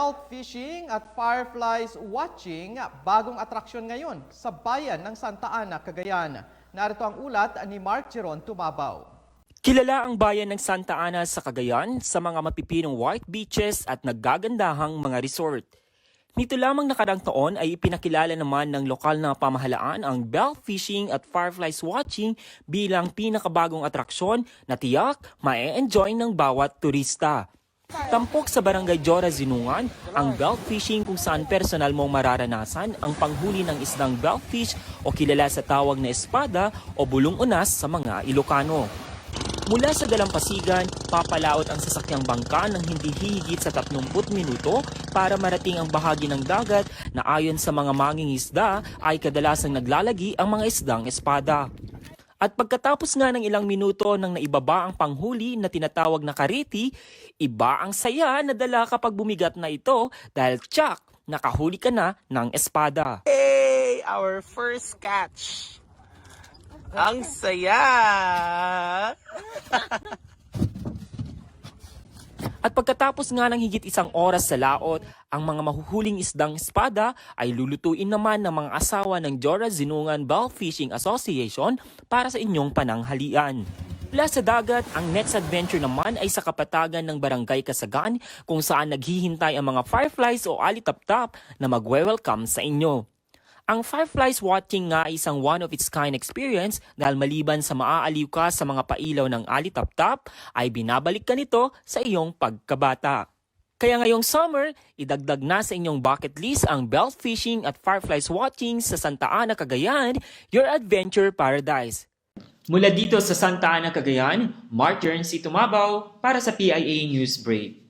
belt fishing at fireflies watching, bagong atraksyon ngayon sa bayan ng Santa Ana, Cagayan. Narito ang ulat ni Mark Jeron Tumabaw. Kilala ang bayan ng Santa Ana sa Cagayan sa mga mapipinong white beaches at naggagandahang mga resort. Nito lamang nakarang taon ay ipinakilala naman ng lokal na pamahalaan ang belt fishing at fireflies watching bilang pinakabagong atraksyon na tiyak ma-enjoy ng bawat turista. Tampok sa Barangay Jora, Zinungan, ang belt fishing kung saan personal mong mararanasan ang panghuli ng isdang beltfish o kilala sa tawag na espada o bulong-unas sa mga Ilocano. Mula sa dalampasigan, papalaot ang sasakyang bangka ng hindi hihigit sa 30 minuto para marating ang bahagi ng dagat na ayon sa mga mangingisda ay kadalasang naglalagi ang mga isdang espada. At pagkatapos nga ng ilang minuto nang naibaba ang panghuli na tinatawag na kariti, iba ang saya na dala kapag bumigat na ito dahil tsak, nakahuli ka na ng espada. Hey! Our first catch! Ang saya! At pagkatapos nga ng higit isang oras sa laot, ang mga mahuhuling isdang espada ay lulutuin naman ng mga asawa ng Jora Zinungan Belt Fishing Association para sa inyong pananghalian. Mula sa dagat, ang next adventure naman ay sa kapatagan ng Barangay Kasagan kung saan naghihintay ang mga fireflies o alitaptap na magwe-welcome sa inyo. Ang fireflies watching nga ay isang one-of-its-kind experience dahil maliban sa maaaliw ka sa mga pailaw ng alitaptap, ay binabalik ka nito sa iyong pagkabata. Kaya ngayong summer, idagdag na sa inyong bucket list ang belt fishing at fireflies watching sa Santa Ana, Cagayan, your adventure paradise. Mula dito sa Santa Ana, Cagayan, Mark Jeron Tumabaw para sa PIA News Break.